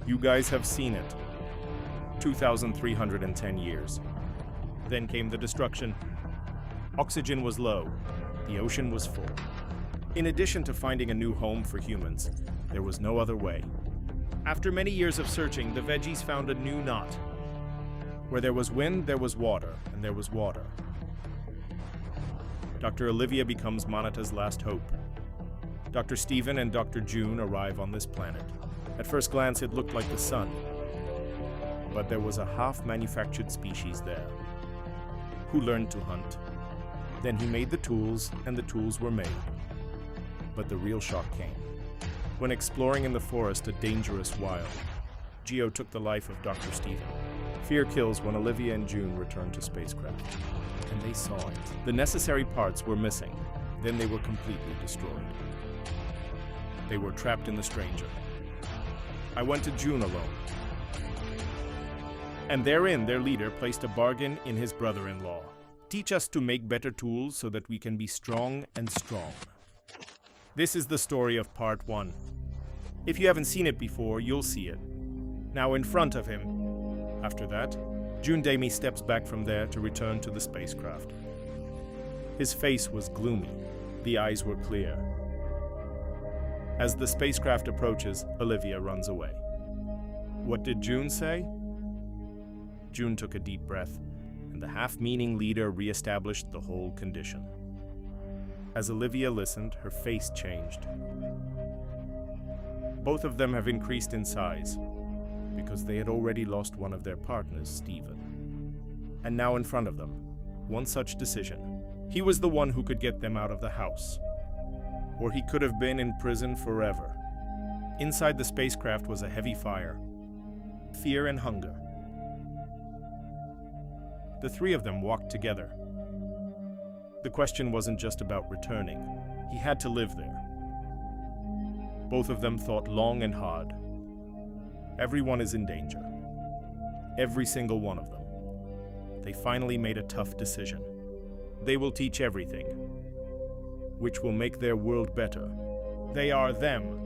You guys have seen it. 2,310 years. Then came the destruction. Oxygen was low. The ocean was full. In addition to finding a new home for humans, there was no other way. After many years of searching, the veggies found a new knot. Where there was wind, there was water, and there was water. Dr. Olivia becomes Moneta's last hope. Dr. Stephen and Dr. June arrive on this planet. At first glance, it looked like the sun. But there was a half-manufactured species there, who learned to hunt. Then he made the tools, and the tools were made. But the real shock came. When exploring in the forest a dangerous wild, Geo took the life of Dr. Stephen. Fear kills when Olivia and June returned to spacecraft. And they saw it. The necessary parts were missing. Then they were completely destroyed. They were trapped in the stranger. I went to June alone. And therein, their leader placed a bargain in his brother-in-law. Teach us to make better tools so that we can be strong and strong. This is the story of part 1. If you haven't seen it before, you'll see it. Now in front of him. After that, June Damey steps back from there to return to the spacecraft. His face was gloomy. The eyes were clear. As the spacecraft approaches, Olivia runs away. What did June say? June took a deep breath, and the half-meaning leader re-established the whole condition. As Olivia listened, her face changed. Both of them have increased in size, because they had already lost one of their partners, Stephen. And now in front of them, one such decision. He was the one who could get them out of the house. Or he could have been in prison forever. Inside the spacecraft was a heavy fire, fear and hunger. The three of them walked together. The question wasn't just about returning. He had to live there. Both of them thought long and hard. Everyone is in danger. Every single one of them. They finally made a tough decision. They will teach everything, which will make their world better. They are them.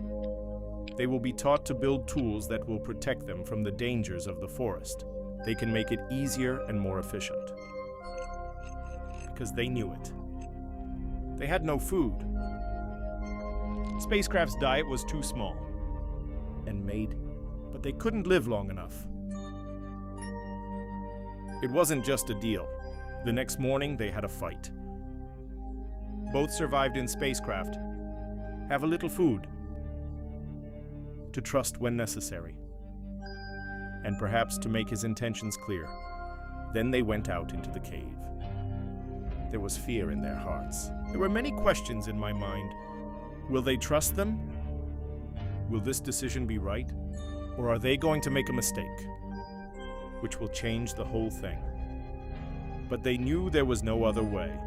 They will be taught to build tools that will protect them from the dangers of the forest. They can make it easier and more efficient. Because they knew it. They had no food. Spacecraft's diet was too small and made, but they couldn't live long enough. It wasn't just a deal. The next morning, they had a fight. Both survived in spacecraft, have a little food, to trust when necessary, and perhaps to make his intentions clear. Then they went out into the cave. There was fear in their hearts. There were many questions in my mind. Will they trust them? Will this decision be right? Or are they going to make a mistake, which will change the whole thing? But they knew there was no other way.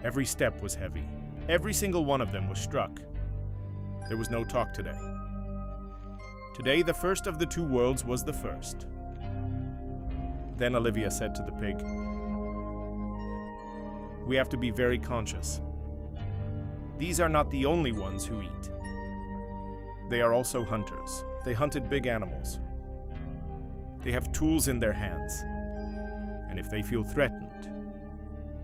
Every step was heavy. Every single one of them was struck. There was no talk today. Today, the first of the two worlds was the first. Then Olivia said to the pig, "We have to be very conscious. These are not the only ones who eat. They are also hunters. They hunted big animals. They have tools in their hands. And if they feel threatened,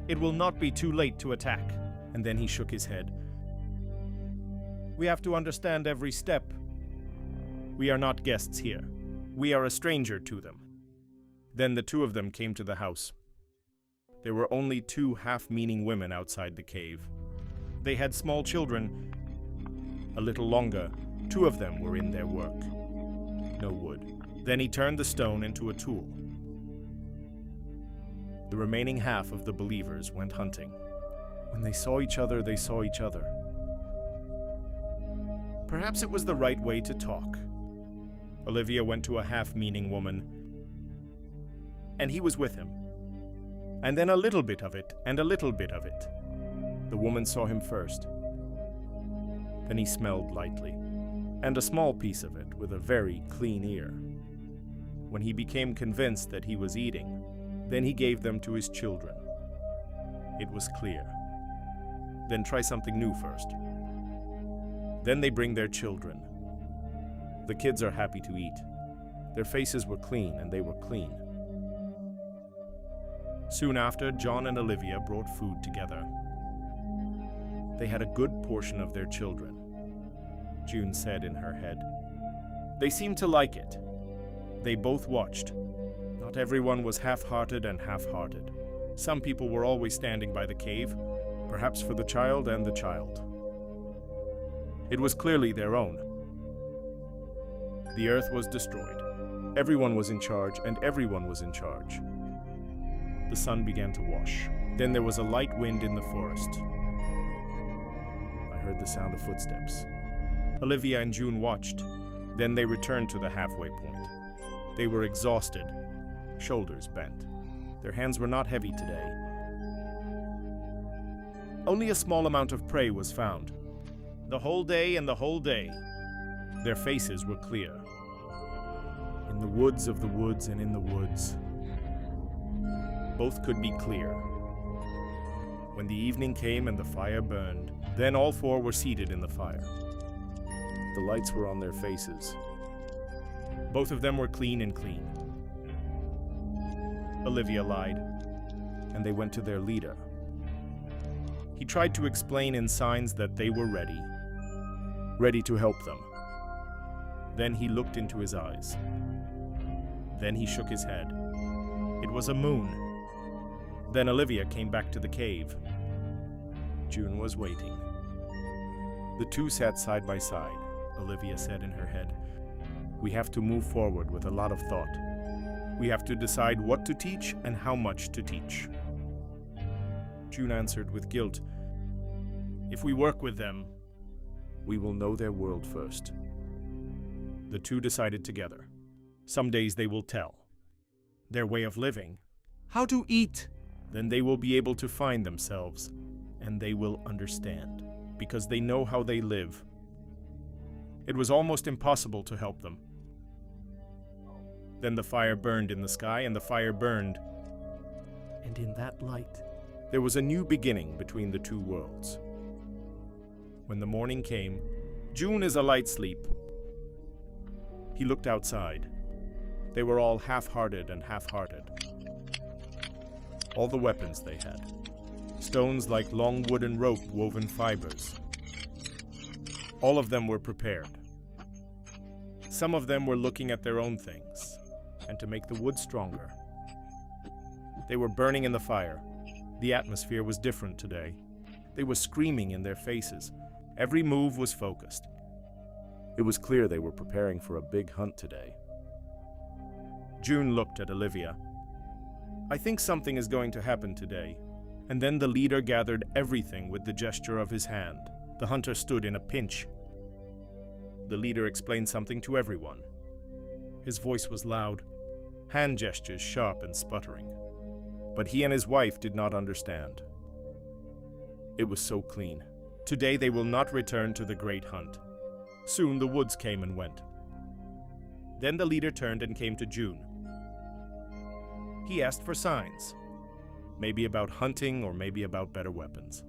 it will not be too late to attack." And then he shook his head. "We have to understand every step. We are not guests here. We are a stranger to them." Then the two of them came to the house. There were only two half-meaning women outside the cave. They had small children. A little longer, two of them were in their work. No wood. Then he turned the stone into a tool. The remaining half of the believers went hunting. When they saw each other, they saw each other. Perhaps it was the right way to talk. Olivia went to a half-meaning woman, and he was with him. And then a little bit of it, and a little bit of it. The woman saw him first. Then he smelled lightly, and a small piece of it with a very clean ear. When he became convinced that he was eating, then he gave them to his children. It was clear. Then try something new first. Then they bring their children. The kids are happy to eat. Their faces were clean, and they were clean. Soon after, John and Olivia brought food together. They had a good portion of their children, June said in her head. They seemed to like it. They both watched. Not everyone was half-hearted and half-hearted. Some people were always standing by the cave, perhaps for the child and the child. It was clearly their own. The earth was destroyed. Everyone was in charge, and everyone was in charge. The sun began to wash. Then there was a light wind in the forest. I heard the sound of footsteps. Olivia and June watched. Then they returned to the halfway point. They were exhausted, shoulders bent. Their hands were not heavy today. Only a small amount of prey was found. The whole day and the whole day, their faces were clear. In the woods of the woods and in the woods, both could be clear. When the evening came and the fire burned, then all four were seated in the fire. The lights were on their faces. Both of them were clean and clean. Olivia lied, and they went to their leader. He tried to explain in signs that they were ready to help them. Then he looked into his eyes. Then he shook his head. It was a moon. Then Olivia came back to the cave. June was waiting. The two sat side by side. Olivia said in her head, "We have to move forward with a lot of thought. We have to decide what to teach and how much to teach." June answered with guilt, "If we work with them, we will know their world first." The two decided together. Some days they will tell. Their way of living, how to eat. Then they will be able to find themselves, and they will understand, because they know how they live. It was almost impossible to help them. Then the fire burned in the sky, and the fire burned. And in that light, there was a new beginning between the two worlds. When the morning came, June is a light sleep. He looked outside. They were all half-hearted and half-hearted. All the weapons they had. Stones like long wooden rope woven fibers. All of them were prepared. Some of them were looking at their own things, and to make the wood stronger. They were burning in the fire. The atmosphere was different today. They were screaming in their faces. Every move was focused. It was clear they were preparing for a big hunt today. June looked at Olivia. "I think something is going to happen today." And then the leader gathered everything with the gesture of his hand. The hunter stood in a pinch. The leader explained something to everyone. His voice was loud, hand gestures sharp and sputtering. But he and his wife did not understand. It was so clean. Today they will not return to the great hunt. Soon the woods came and went. Then the leader turned and came to June. He asked for signs. Maybe about hunting or maybe about better weapons.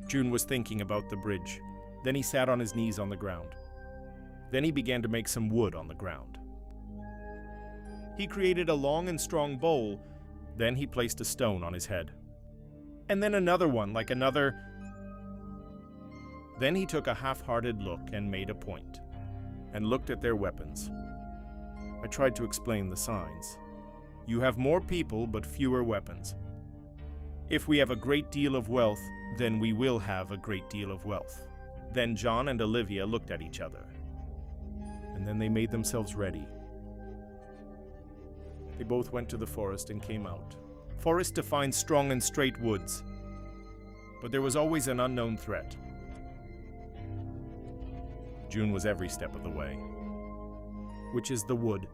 June was thinking about the bridge. Then he sat on his knees on the ground. Then he began to make some wood on the ground. He created a long and strong bowl. Then he placed a stone on his head. And then another one, like another. Then he took a half-hearted look and made a point, and looked at their weapons. I tried to explain the signs. You have more people but fewer weapons. If we have a great deal of wealth, then we will have a great deal of wealth. Then John and Olivia looked at each other. And then they made themselves ready. They both went to the forest and came out. Forest defines strong and straight woods. But there was always an unknown threat. June was every step of the way. Which is the wood?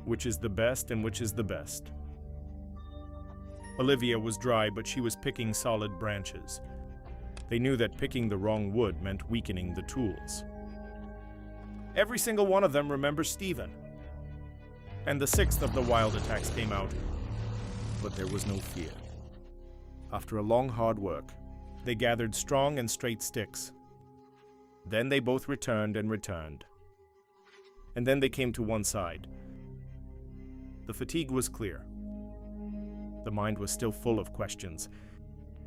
Which is the best and which is the best? Olivia was dry, but she was picking solid branches. They knew that picking the wrong wood meant weakening the tools. Every single one of them remembers Stephen. And the sixth of the wild attacks came out. But there was no fear. After a long, hard work, they gathered strong and straight sticks. Then they both returned and returned. and then they came to one side. The fatigue was clear. The mind was still full of questions.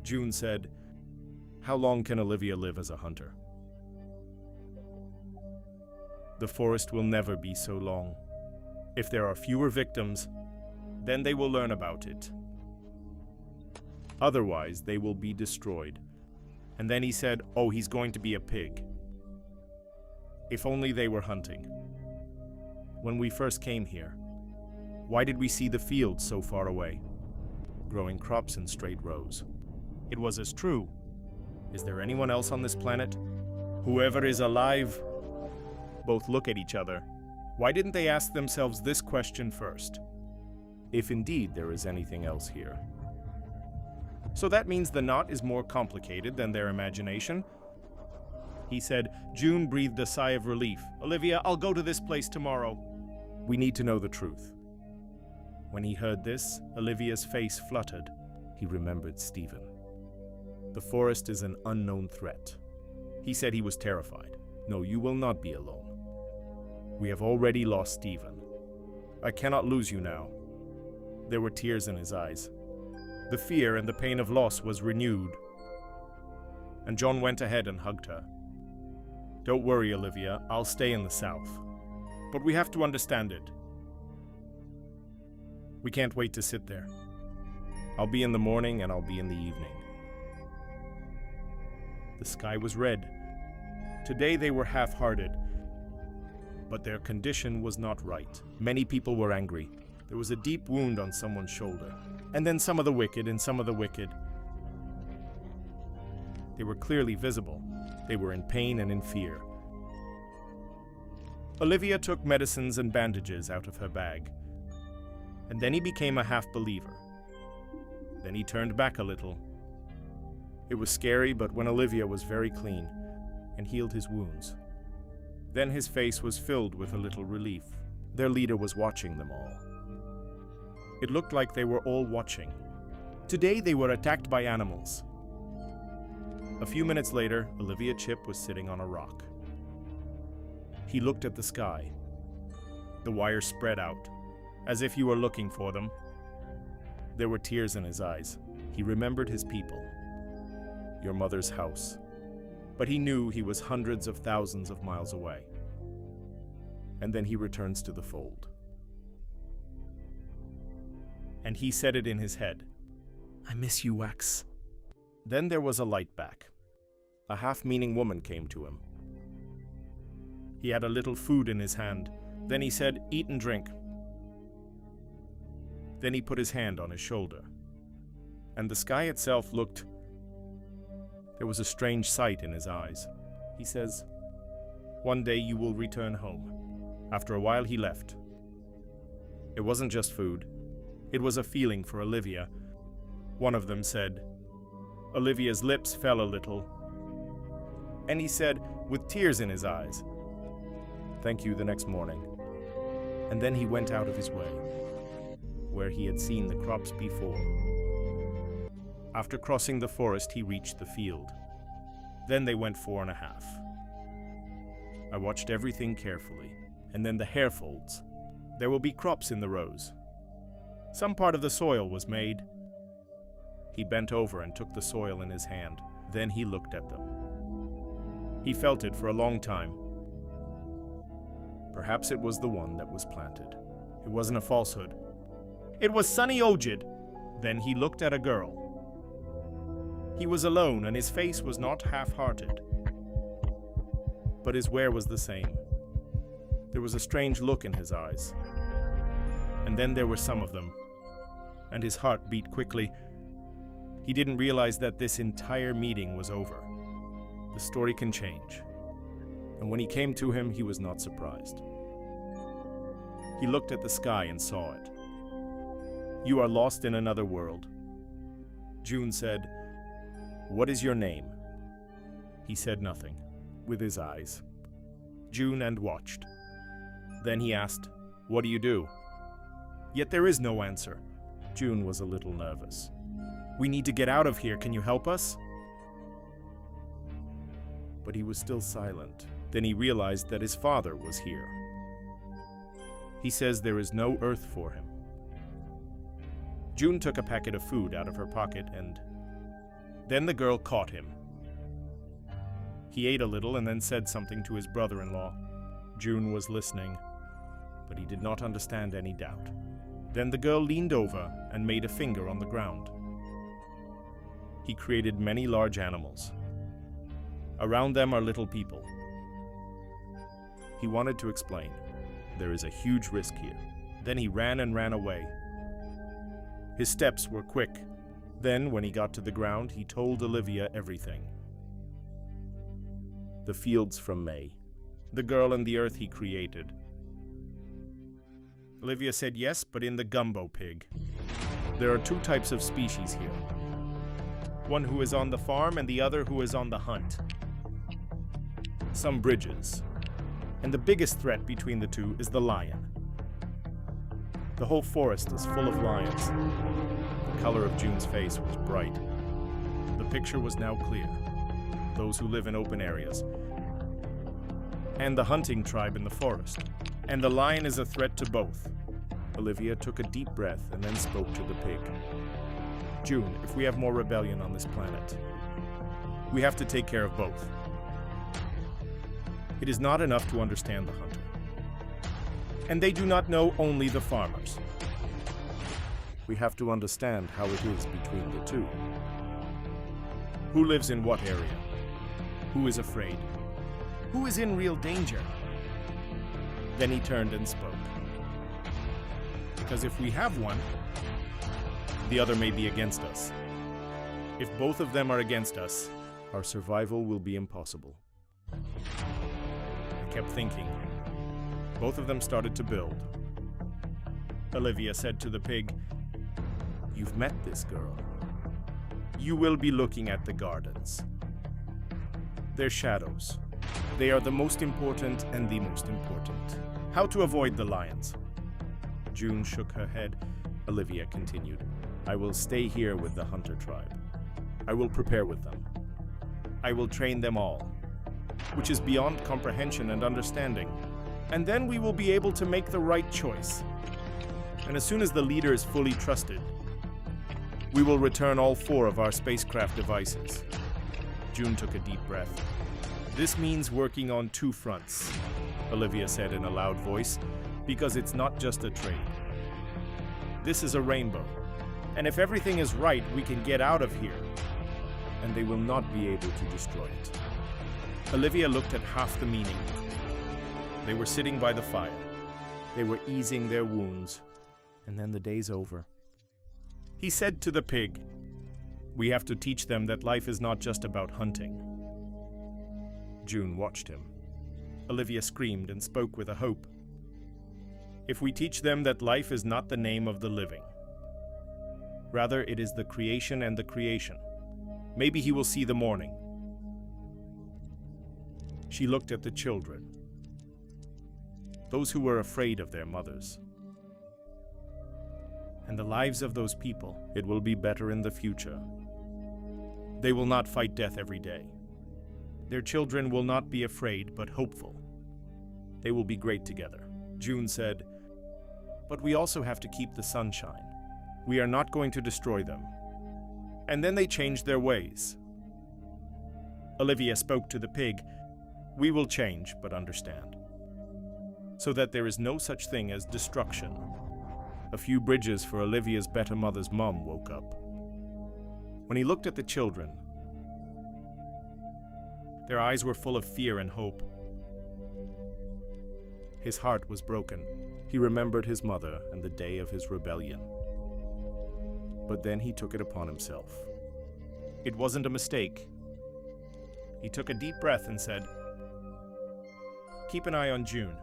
June said, "How long can Olivia live as a hunter?" "The forest will never be so long. If there are fewer victims, then they will learn about it. Otherwise, they will be destroyed." And then he said, "Oh, he's going to be a pig. If only they were hunting. When we first came here, why did we see the fields so far away, growing crops in straight rows? It was as true. Is there anyone else on this planet? Whoever is alive?" Both look at each other. Why didn't they ask themselves this question first? If indeed there is anything else here. So that means the knot is more complicated than their imagination. He said. June breathed a sigh of relief. "Olivia, I'll go to this place tomorrow. We need to know the truth." When he heard this, Olivia's face fluttered. He remembered Stephen. The forest is an unknown threat. He said he was terrified. "No, you will not be alone. We have already lost Stephen. I cannot lose you now." There were tears in his eyes. The fear and the pain of loss was renewed. And John went ahead and hugged her. "Don't worry, Olivia, I'll stay in the south. But we have to understand it. We can't wait to sit there. I'll be in the morning and I'll be in the evening." The sky was red. Today they were half-hearted. But their condition was not right. Many people were angry. There was a deep wound on someone's shoulder. And then some of the wicked and some of the wicked. They were clearly visible. They were in pain and in fear. Olivia took medicines and bandages out of her bag. And then he became a half-believer. Then he turned back a little. It was scary, but when Olivia was very clean and healed his wounds, then his face was filled with a little relief. Their leader was watching them all. It looked like they were all watching. Today they were attacked by animals. A few minutes later, Olivia Chip was sitting on a rock. He looked at the sky. The wires spread out, as if he were looking for them. There were tears in his eyes. He remembered his people. Your mother's house. But he knew he was hundreds of thousands of miles away. And then he returns to the fold. And he said it in his head. "I miss you, Wax." Then there was a light back. A half-meaning woman came to him. He had a little food in his hand. Then he said, "Eat and drink." Then he put his hand on his shoulder. And the sky itself looked... There was a strange sight in his eyes. He says, "One day you will return home." After a while he left. It wasn't just food. It was a feeling for Olivia. One of them said. Olivia's lips fell a little. And he said, with tears in his eyes, "Thank you," the next morning. And then he went out of his way, where he had seen the crops before. After crossing the forest, he reached the field. Then they went 4.5. I watched everything carefully. And then the hair folds. There will be crops in the rows. Some part of the soil was made. He bent over and took the soil in his hand. Then he looked at them. He felt it for a long time. Perhaps it was the one that was planted. It wasn't a falsehood. It was Sunny Ojid. Then he looked at a girl. He was alone, and his face was not half-hearted. But his wear was the same. There was a strange look in his eyes. And then there were some of them. And his heart beat quickly. He didn't realize that this entire meeting was over. The story can change. And when he came to him, he was not surprised. He looked at the sky and saw it. "You are lost in another world." June said, "What is your name?" He said nothing, with his eyes. June and watched. Then he asked, "What do you do?" Yet there is no answer. June was a little nervous. "We need to get out of here. Can you help us?" But he was still silent. Then he realized that his father was here. He says there is no Earth for him. June took a packet of food out of her pocket and then the girl caught him. He ate a little and then said something to his brother-in-law. June was listening, but he did not understand any doubt. Then the girl leaned over and made a finger on the ground. He created many large animals. Around them are little people. He wanted to explain. There is a huge risk here. Then he ran and ran away. His steps were quick. Then, when he got to the ground, he told Olivia everything. The fields from May. The girl and the Earth he created. Olivia said yes, but in the gumbo pig. There are two types of species here. One who is on the farm and the other who is on the hunt. Some bridges. And the biggest threat between the two is the lion. The whole forest is full of lions. The color of June's face was bright. The picture was now clear. Those who live in open areas. And the hunting tribe in the forest. And the lion is a threat to both. Olivia took a deep breath and then spoke to the pig. June, if we have more rebellion on this planet, we have to take care of both. It is not enough to understand the hunter. And they do not know only the farmers. We have to understand how it is between the two. Who lives in what area? Who is afraid? Who is in real danger? Then he turned and spoke. Because if we have one, the other may be against us. If both of them are against us, our survival will be impossible. I kept thinking. Both of them started to build. Olivia said to the pig, "You've met this girl. You will be looking at the gardens. They're shadows. They are the most important and the most important. How to avoid the lions?" June shook her head. Olivia continued, "I will stay here with the hunter tribe. I will prepare with them. I will train them all, which is beyond comprehension and understanding. And then we will be able to make the right choice. And as soon as the leader is fully trusted, we will return all 4 of our spacecraft devices." June took a deep breath. "This means working on 2 fronts," Olivia said in a loud voice, "because it's not just a trade. This is a rainbow. And if everything is right, we can get out of here. And they will not be able to destroy it." Olivia looked at half the meaning. They were sitting by the fire. They were easing their wounds. And then the day's over. He said to the pig, "We have to teach them that life is not just about hunting." June watched him. Olivia screamed and spoke with a hope. "If we teach them that life is not the name of the living. Rather, it is the creation and the creation. Maybe he will see the morning." She looked at the children. Those who were afraid of their mothers. And the lives of those people, it will be better in the future. They will not fight death every day. Their children will not be afraid, but hopeful. They will be great together. June said, "But we also have to keep the sunshine. We are not going to destroy them." And then they changed their ways. Olivia spoke to the pig, "We will change, but understand. So that there is no such thing as destruction." A few bridges for Olivia's better mother's mum woke up. When he looked at the children, their eyes were full of fear and hope. His heart was broken. He remembered his mother and the day of his rebellion. But then he took it upon himself. It wasn't a mistake. He took a deep breath and said, "Keep an eye on June.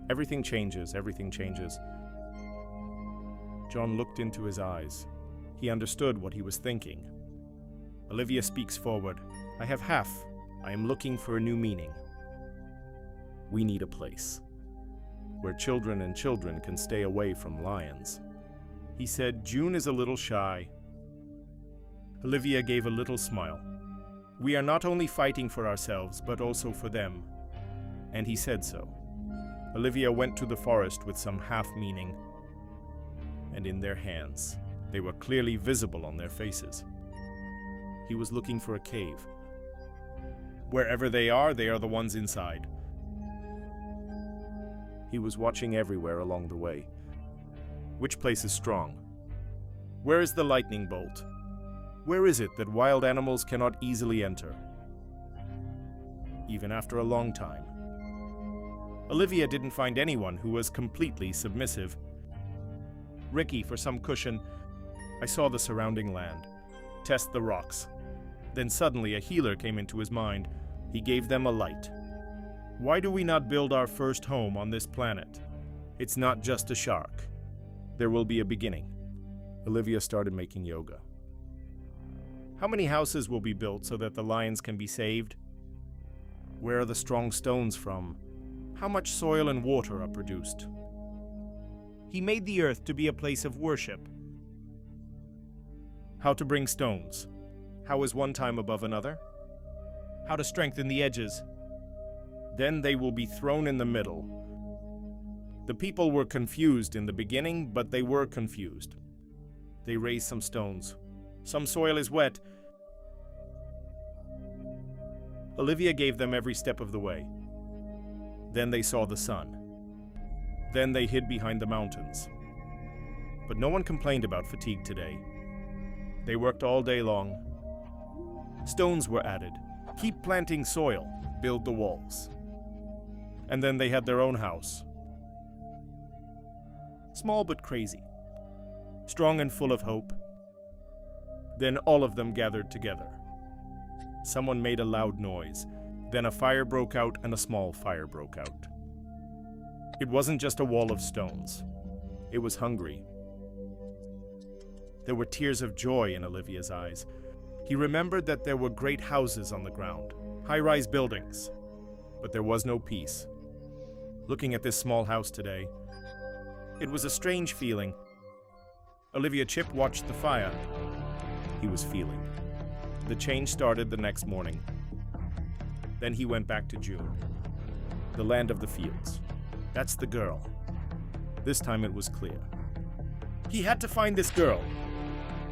Everything changes, everything changes." John looked into his eyes. He understood what he was thinking. Olivia speaks forward. "I have half. I am looking for a new meaning. We need a place where children and children can stay away from lions." He said, "June is a little shy." Olivia gave a little smile. "We are not only fighting for ourselves, but also for them." And he said so. Olivia went to the forest with some half-meaning, and in their hands. They were clearly visible on their faces. He was looking for a cave. Wherever they are the ones inside. He was watching everywhere along the way. Which place is strong? Where is the lightning bolt? Where is it that wild animals cannot easily enter? Even after a long time. Olivia didn't find anyone who was completely submissive. Ricky, for some cushion, I saw the surrounding land. Test the rocks. Then suddenly a healer came into his mind. He gave them a light. Why do we not build our first home on this planet? It's not just a shark. There will be a beginning. Olivia started making yoga. How many houses will be built so that the lions can be saved? Where are the strong stones from? How much soil and water are produced? He made the earth to be a place of worship. How to bring stones? How is one time above another? How to strengthen the edges? Then they will be thrown in the middle. The people were confused in the beginning, but they were confused. They raised some stones. Some soil is wet. Olivia gave them every step of the way. Then they saw the sun. Then they hid behind the mountains. But no one complained about fatigue today. They worked all day long. Stones were added. Keep planting soil. Build the walls. And then they had their own house. Small but crazy. Strong and full of hope. Then all of them gathered together. Someone made a loud noise. Then a fire broke out and a small fire broke out. It wasn't just a wall of stones. It was hungry. There were tears of joy in Olivia's eyes. He remembered that there were great houses on the ground, high-rise buildings, but there was no peace. Looking at this small house today, it was a strange feeling. Olivia Chip watched the fire. He was feeling. The change started the next morning. Then he went back to June, the land of the fields. That's the girl. This time it was clear. He had to find this girl,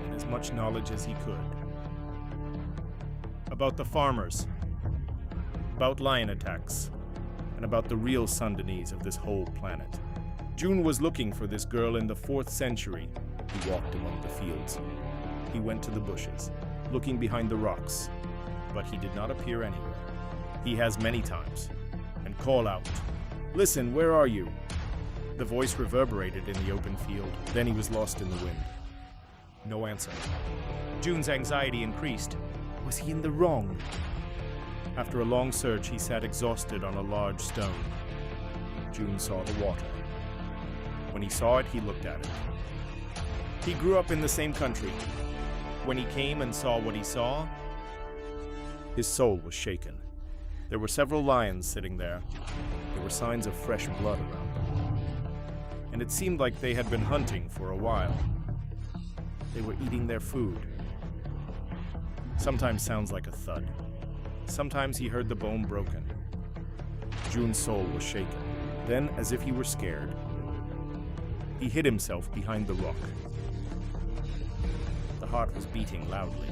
and as much knowledge as he could. About the farmers, about lion attacks, and about the real Sundanese of this whole planet. June was looking for this girl in the 4th century. He walked among the fields. He went to the bushes, looking behind the rocks, but he did not appear anywhere. He has many times, and call out, "Listen, where are you?" The voice reverberated in the open field. Then he was lost in the wind. No answer. June's anxiety increased. Was he in the wrong? After a long search, he sat exhausted on a large stone. June saw the water. When he saw it, he looked at it. He grew up in the same country. When he came and saw what he saw, his soul was shaken. There were several lions sitting there. There were signs of fresh blood around them. And it seemed like they had been hunting for a while. They were eating their food. Sometimes sounds like a thud. Sometimes he heard the bone broken. June's soul was shaken. Then, as if he were scared, he hid himself behind the rock. The heart was beating loudly.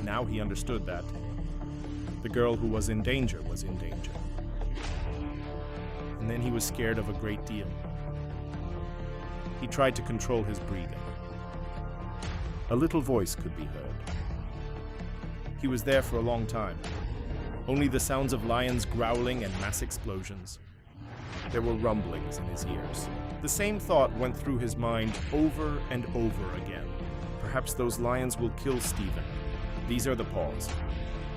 Now he understood that the girl who was in danger was in danger. And then he was scared of a great deal. He tried to control his breathing. A little voice could be heard. He was there for a long time. Only the sounds of lions growling and mass explosions. There were rumblings in his ears. The same thought went through his mind over and over again. Perhaps those lions will kill Stephen. These are the paws.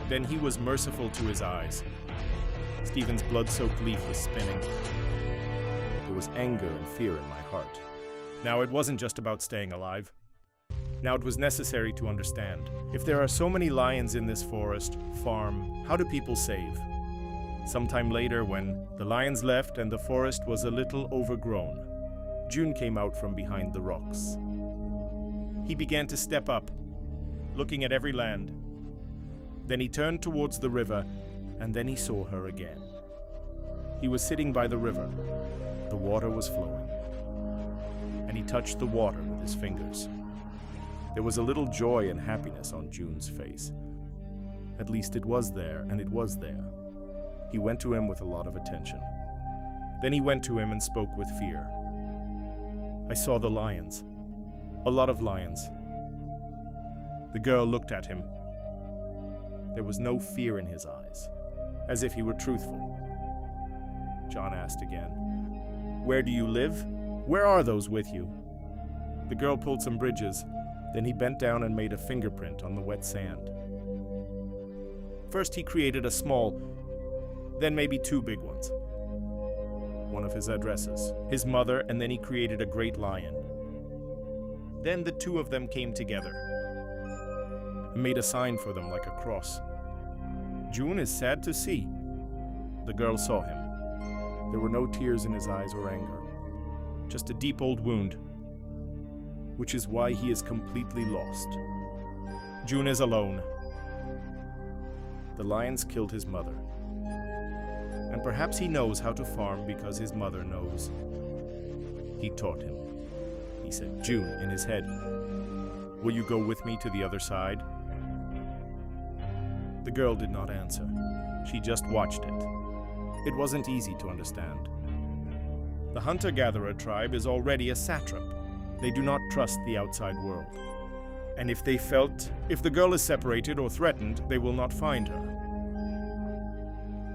Then he was merciful to his eyes. Stephen's blood-soaked leaf was spinning. There was anger and fear in my heart. Now it wasn't just about staying alive. Now it was necessary to understand. If there are so many lions in this forest, farm, how do people save? Sometime later, when the lions left and the forest was a little overgrown, June came out from behind the rocks. He began to step up, looking at every land. Then he turned towards the river, and then he saw her again. He was sitting by the river. The water was flowing, and he touched the water with his fingers. There was a little joy and happiness on June's face. At least it was there, and it was there. He went to him with a lot of attention. Then he went to him and spoke with fear. I saw the lions. A lot of lions. The girl looked at him. There was no fear in his eyes, as if he were truthful. John asked again, "Where do you live? Where are those with you?" The girl pulled some bridges. Then he bent down and made a fingerprint on the wet sand. First he created a small, then maybe two big ones. One of his addresses, his mother, and then he created a great lion. Then the two of them came together and made a sign for them like a cross. June is sad to see. The girl saw him. There were no tears in his eyes or anger, just a deep old wound, which is why he is completely lost. June is alone. The lions killed his mother. And perhaps he knows how to farm because his mother knows. He taught him. He said, "June," in his head, "will you go with me to the other side?" The girl did not answer. She just watched it. It wasn't easy to understand. The hunter-gatherer tribe is already a satrap. They do not trust the outside world. And if the girl is separated or threatened, they will not find her.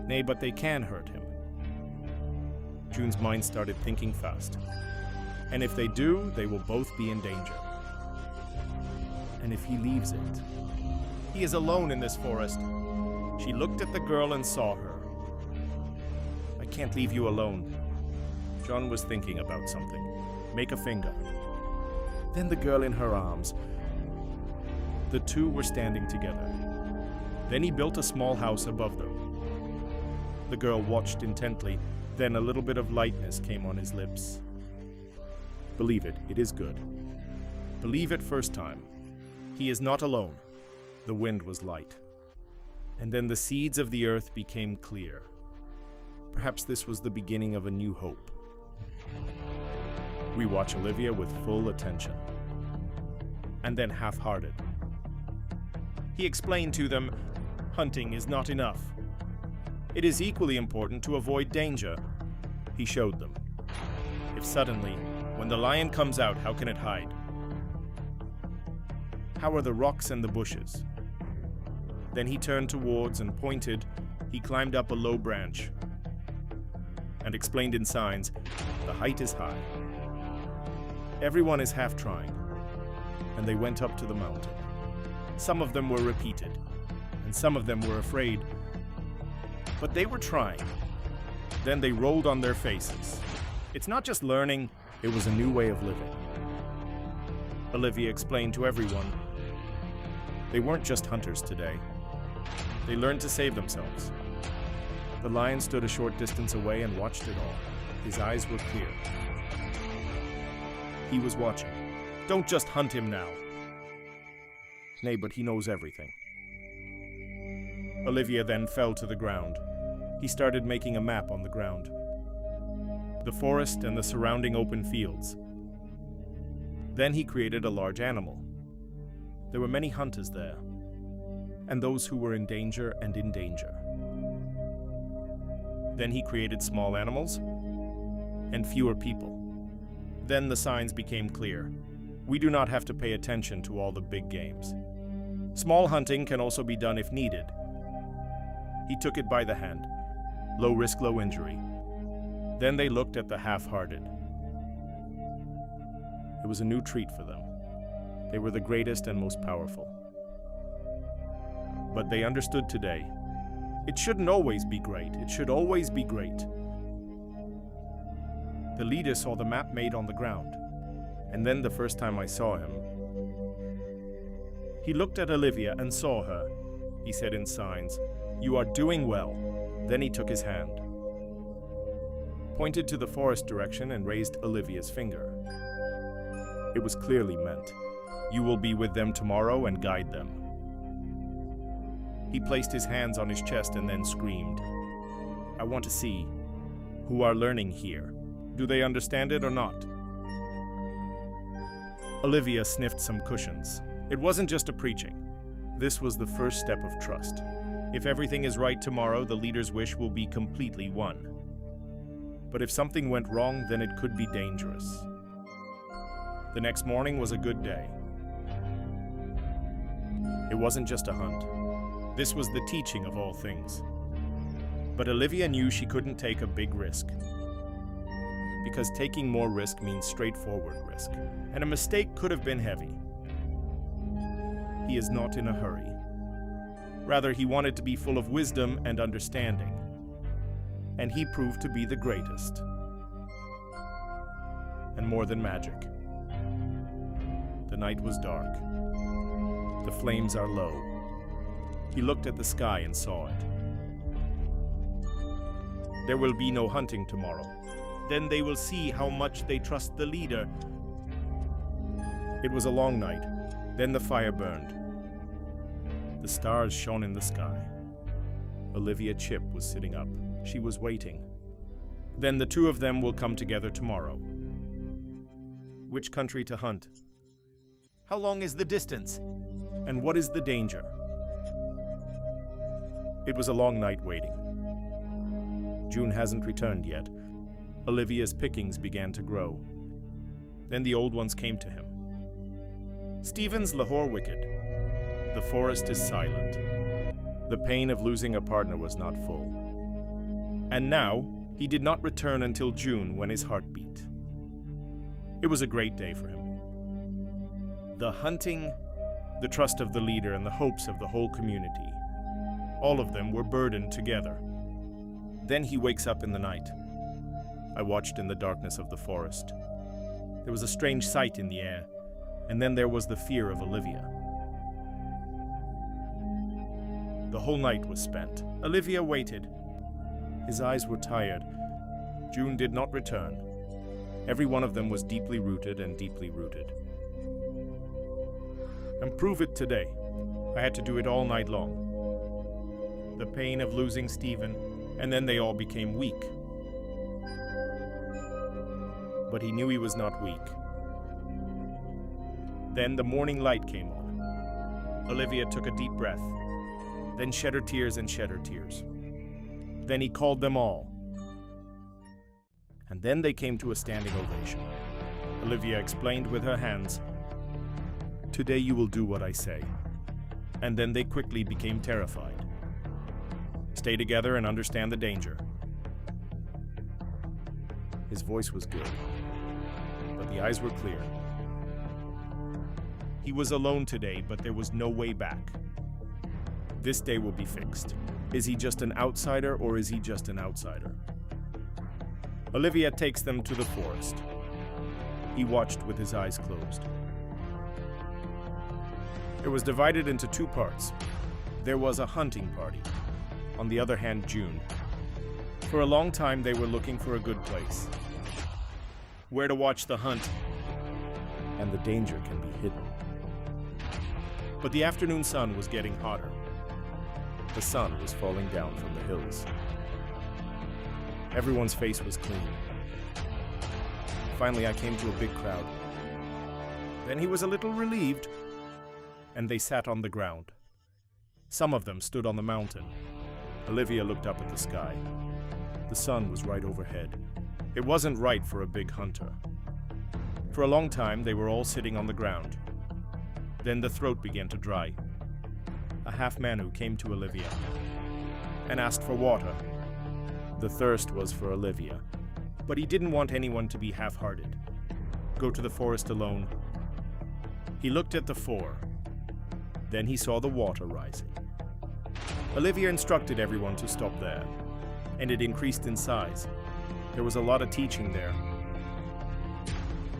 Nay, but they can hurt him. June's mind started thinking fast. And if they do, they will both be in danger. And if he leaves it? He is alone in this forest. She looked at the girl and saw her. "I can't leave you alone." John was thinking about something. Make a finger. Then the girl in her arms. The two were standing together. Then he built a small house above them. The girl watched intently. Then a little bit of lightness came on his lips. Believe it, it is good. Believe it first time. He is not alone. The wind was light. And then the seeds of the earth became clear. Perhaps this was the beginning of a new hope. We watch Olivia with full attention. And then half-hearted. He explained to them, hunting is not enough. It is equally important to avoid danger. He showed them. If suddenly, when the lion comes out, how can it hide? How are the rocks and the bushes? Then he turned towards and pointed. He climbed up a low branch and explained in signs, the height is high. Everyone is half trying, and they went up to the mountain. Some of them were repeated, and some of them were afraid, but they were trying. Then they rolled on their faces. It's not just learning, it was a new way of living. Olivia explained to everyone, they weren't just hunters today. They learned to save themselves. The lion stood a short distance away and watched it all. His eyes were clear. He was watching. Don't just hunt him now. Nay, but he knows everything. Olivia then fell to the ground. He started making a map on the ground. The forest and the surrounding open fields. Then he created a large animal. There were many hunters there, and those who were in danger and in danger. Then he created small animals and fewer people. Then the signs became clear. We do not have to pay attention to all the big games. Small hunting can also be done if needed. He took it by the hand. Low risk, low injury. Then they looked at the half-hearted. It was a new treat for them. They were the greatest and most powerful. But they understood today. It shouldn't always be great. It should always be great. The leader saw the map made on the ground. And then the first time I saw him, he looked at Olivia and saw her. He said in signs, "You are doing well." Then he took his hand, pointed to the forest direction and raised Olivia's finger. It was clearly meant, "You will be with them tomorrow and guide them." He placed his hands on his chest and then screamed, "I want to see. who are learning here. Do they understand it or not? Olivia sniffed some cushions. It wasn't just a preaching. This was the first step of trust. If everything is right tomorrow, the leader's wish will be completely won. But if something went wrong, then it could be dangerous. The next morning was a good day. It wasn't just a hunt. This was the teaching of all things. But Olivia knew she couldn't take a big risk. Because taking more risk means straightforward risk. And a mistake could have been heavy. He is not in a hurry. Rather, he wanted to be full of wisdom and understanding. And he proved to be the greatest. And more than magic. The night was dark. The flames are low. He looked at the sky and saw it. There will be no hunting tomorrow. Then they will see how much they trust the leader. It was a long night. Then the fire burned. The stars shone in the sky. Olivia Chip was sitting up. She was waiting. Then the two of them will come together tomorrow. Which country to hunt? How long is the distance? And what is the danger? It was a long night waiting. June hasn't returned yet. Olivia's pickings began to grow. Then the old ones came to him. Stephen's Lahore wicked. The forest is silent. The pain of losing a partner was not full. And now, he did not return until June when his heart beat. It was a great day for him. The hunting, the trust of the leader, and the hopes of the whole community. All of them were burdened together. Then he wakes up in the night. I watched in the darkness of the forest. There was a strange sight in the air, and then there was the fear of Olivia. The whole night was spent. Olivia waited. His eyes were tired. June did not return. Every one of them was deeply rooted and deeply rooted. And prove it today. I had to do it all night long. The pain of losing Stephen, and then they all became weak. But he knew he was not weak. Then the morning light came on. Olivia took a deep breath, then shed her tears and shed her tears. Then he called them all. And then they came to a standing ovation. Olivia explained with her hands, "Today you will do what I say." And then they quickly became terrified. Stay together and understand the danger. His voice was good, but the eyes were clear. He was alone today, but there was no way back. This day will be fixed. Is he just an outsider, or is he just an outsider? Olivia takes them to the forest. He watched with his eyes closed. It was divided into two parts. There was a hunting party. On the other hand, June. For a long time, they were looking for a good place. Where to watch the hunt. And the danger can be hidden. But the afternoon sun was getting hotter. The sun was falling down from the hills. Everyone's face was clean. Finally, I came to a big crowd. Then he was a little relieved, and they sat on the ground. Some of them stood on the mountain. Olivia looked up at the sky. The sun was right overhead. It wasn't right for a big hunter. For a long time, they were all sitting on the ground. Then the throat began to dry. A half-Manu came to Olivia and asked for water. The thirst was for Olivia, but he didn't want anyone to be half-hearted. Go to the forest alone. He looked at the four. Then he saw the water rising. Olivia instructed everyone to stop there, and it increased in size. There was a lot of teaching there.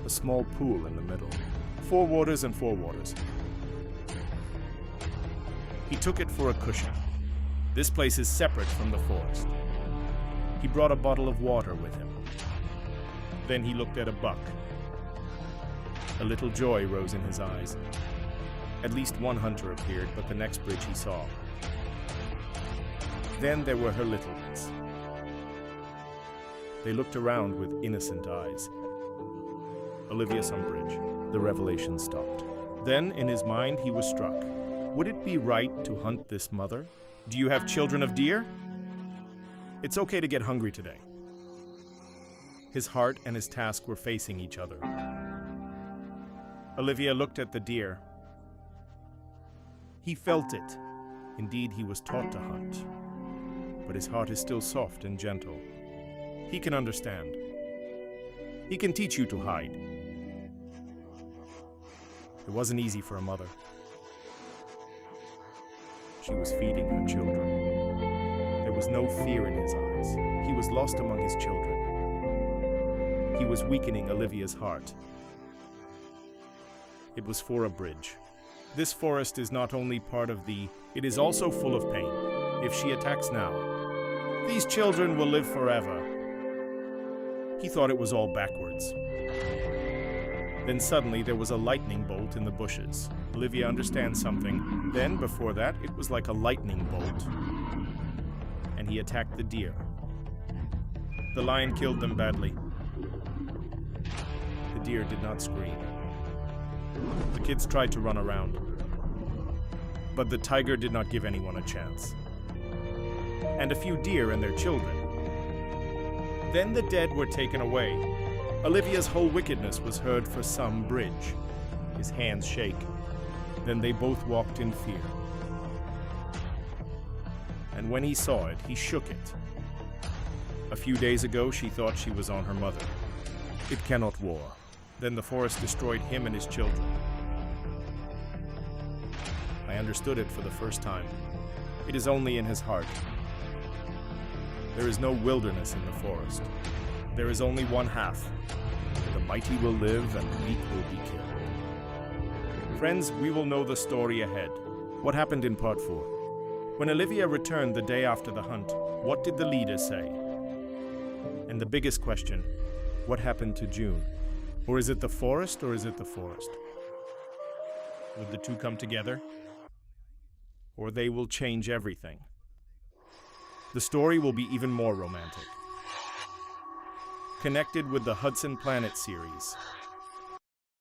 A small pool in the middle. 4 waters and 4 waters. He took it for a cushion. This place is separate from the forest. He brought a bottle of water with him. Then he looked at a buck. A little joy rose in his eyes. At least one hunter appeared, but the next bridge he saw. Then there were her little ones. They looked around with innocent eyes. Olivia Sunbridge. The revelation stopped. Then, in his mind, he was struck. Would it be right to hunt this mother? Do you have children of deer? It's okay to get hungry today. His heart and his task were facing each other. Olivia looked at the deer. He felt it. Indeed, he was taught to hunt. But his heart is still soft and gentle. He can understand. He can teach you to hide. It wasn't easy for a mother. She was feeding her children. There was no fear in his eyes. He was lost among his children. He was weakening Olivia's heart. It was for a bridge. This forest is not only part of it is also full of pain. If she attacks now, these children will live forever. He thought it was all backwards. Then suddenly there was a lightning bolt in the bushes. Olivia understands something. Then, before that, it was like a lightning bolt. And he attacked the deer. The lion killed them badly. The deer did not scream. The kids tried to run around. But the tiger did not give anyone a chance. And a few deer and their children. Then the dead were taken away. Olivia's whole wickedness was heard for some bridge. His hands shake. Then they both walked in fear. And when he saw it, he shook it. A few days ago, she thought she was on her mother. It cannot war. Then the forest destroyed him and his children. I understood it for the first time. It is only in his heart. There is no wilderness in the forest. There is only one half. The mighty will live and the weak will be killed. Friends, we will know the story ahead. What happened in part 4? When Olivia returned the day after the hunt, what did the leader say? And the biggest question, what happened to June? Or is it the forest, or is it the forest? Would the two come together? Or they will change everything? The story will be even more romantic. Connected with the Hudson Planet series,